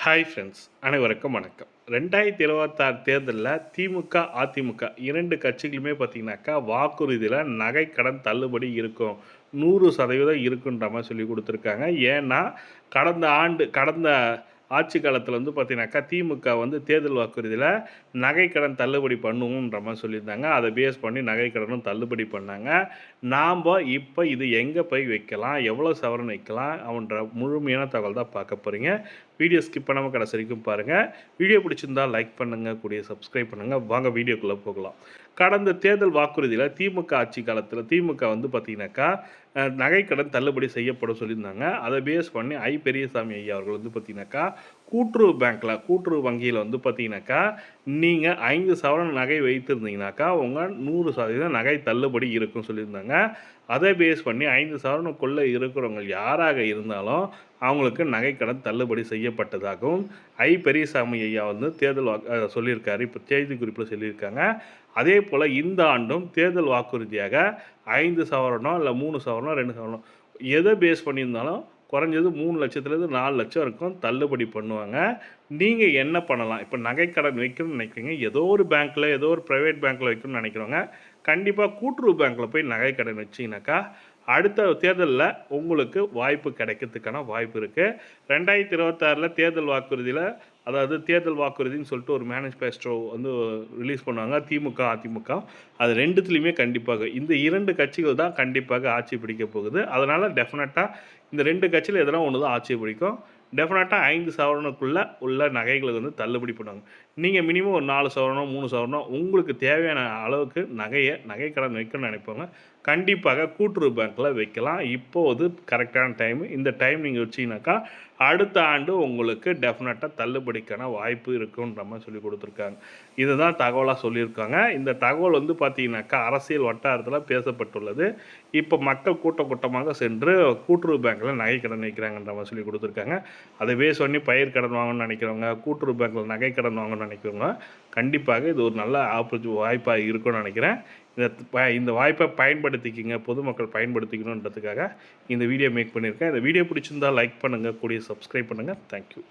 Hi friends, அனைவருக்கும் வணக்கம். 2026 தேர்தலில் திமுக, அதிமுக 2 கட்சிகளுமே பார்த்தீங்கன்னாக்கா, வாக்குறுதியில் நகைக்கடன் தள்ளுபடி இருக்கும். 100% இருக்குன்ற மாதிரி சொல்லி கொடுத்துருக்காங்க. ஏன்னா, கடந்த ஆட்சி காலத்தில் வந்து பார்த்தீங்கன்னாக்கா, திமுக வந்து தேர்தல் வாக்குறுதியில் நகைக்கடன் தள்ளுபடி பண்ணுவோன்ற மாதிரி சொல்லியிருந்தாங்க. அதை பேஸ் பண்ணி நகைக்கடனும் தள்ளுபடி பண்ணாங்க. நாம் இப்போ இது எங்கே போய் வைக்கலாம், எவ்வளோ சவரன் வைக்கலாம் அவன்ற முழுமையான தகவல் தான் பார்க்க போகிறீங்க. வீடியோ ஸ்கிப் பண்ணாமல் கடைசி வரைக்கும் பாருங்கள். வீடியோ பிடிச்சிருந்தால் லைக் பண்ணுங்கள், கூடிய சப்ஸ்கிரைப் பண்ணுங்கள். வாங்க வீடியோக்குள்ளே போகலாம். கடந்த தேர்தல் வாக்குறுதியில் திமுக ஆட்சி காலத்தில் திமுக வந்து பார்த்தீங்கன்னாக்கா, நகைக்கடன் தள்ளுபடி செய்யப்படும் சொல்லியிருந்தாங்க. அதை பேஸ் பண்ணி பெரியசாமி ஐயா அவர்கள் வந்து பார்த்தீங்கன்னாக்கா, கூட்டுறவு வங்கியில் வந்து பார்த்தீங்கன்னாக்கா, நீங்கள் 5 சவரன் நகை வைத்திருந்தீங்கன்னாக்கா உங்கள் 100% நகை தள்ளுபடி இருக்குன்னு சொல்லியிருந்தாங்க. அதை பேஸ் பண்ணி 5 சவரனுக்குள்ளே இருக்கிறவங்க யாராக இருந்தாலும் அவங்களுக்கு நகைக்கடன் தள்ளுபடி செய்யப்பட்டதாகவும் பெரியசாமி ஐயா வந்து தேர்தல் சொல்லியிருக்காரு. இப்போ செய்திக்குறிப்பில் சொல்லியிருக்காங்க. அதே போல் இந்த ஆண்டும் தேர்தல் வாக்குறுதியாக 5 சவரனோ இல்லை 3 சவரனோ 2 சவரனோ எதை பேஸ் பண்ணியிருந்தாலும் குறைஞ்சது 3 லட்சத்துலேருந்து 4 லட்சம் வரைக்கும் தள்ளுபடி பண்ணுவாங்க. நீங்கள் என்ன பண்ணலாம், இப்போ நகைக்கடன் வைக்கணும்னு நினைக்கிறீங்க, ஏதோ ஒரு பேங்க்கில் ஏதோ ஒரு ப்ரைவேட் பேங்க்கில் வைக்கணும்னு நினைக்கிறவங்க கண்டிப்பாக கூட்டுறவு பேங்க்கில் போய் நகைக்கடன் வச்சிங்கனாக்கா அடுத்த தேர்தலில் உங்களுக்கு வாய்ப்பு கிடைக்கிறதுக்கான வாய்ப்பு இருக்குது. 2026 தேர்தல் வாக்குறுதியில், அதாவது தேர்தல் வாக்குறுதின்னு சொல்லிட்டு ஒரு மேனிஃபெஸ்டோ வந்து ரிலீஸ் பண்ணுவாங்க திமுக, அதிமுக. அது 2த்துலேயுமே கண்டிப்பாக இந்த 2 கட்சிகள் தான் கண்டிப்பாக ஆட்சி பிடிக்க போகுது. அதனால் டெஃபினட்டாக இந்த 2 கட்சியில் எதனா ஒன்று தான் ஆட்சி பிடிக்கும். டெஃபினட்டாக 5 சவரனுக்குள்ளே உள்ள நகைகளுக்கு வந்து தள்ளுபடி பண்ணுவாங்க. நீங்கள் மினிமம் ஒரு 4 சவரனோ 3 சவரனோ உங்களுக்கு தேவையான அளவுக்கு நகைக்கடன் வைக்கணும்னு நினைப்பவங்க கண்டிப்பாக கூட்டுறவு பேங்க்கில் வைக்கலாம். இப்போது கரெக்டான டைமு. இந்த டைம் நீங்கள் வச்சிங்கனாக்கா அடுத்த ஆண்டு உங்களுக்கு டெஃபினட்டாக தள்ளுபடிக்கான வாய்ப்பு இருக்குன்ற மாதிரி சொல்லி கொடுத்துருக்காங்க. இதுதான் தகவலாக சொல்லியிருக்காங்க. இந்த தகவல் வந்து பார்த்தீங்கன்னாக்கா அரசியல் வட்டாரத்தில் பேசப்பட்டுள்ளது. இப்போ மக்கள் கூட்டமாக சென்று கூட்டுறவு பேங்க்கில் நகைக்கடன் வைக்கிறாங்கன்ற மாதிரி சொல்லி கொடுத்துருக்காங்க. அதை பேஸ் பண்ணி பயிர் கடன் வாங்கணும்னு நினைக்கிறவங்க, கூட்டுறவு பேங்க்கில் நகைக்கடன் வாங்கணும்னு நினைக்கிறவங்க கண்டிப்பாக இது ஒரு நல்ல வாய்ப்பாக இருக்கும்னு நினைக்கிறேன். இந்த வாய்ப்பை பயன்படுத்திக்கிங்க, பொதுமக்கள் பயன்படுத்திக்கணுன்றதுக்காக இந்த வீடியோ மேக் பண்ணியிருக்கேன். இந்த வீடியோ பிடிச்சிருந்தால் லைக் பண்ணுங்கள், கூடிய சப்ஸ்கிரைப் பண்ணுங்கள். தேங்க்யூ.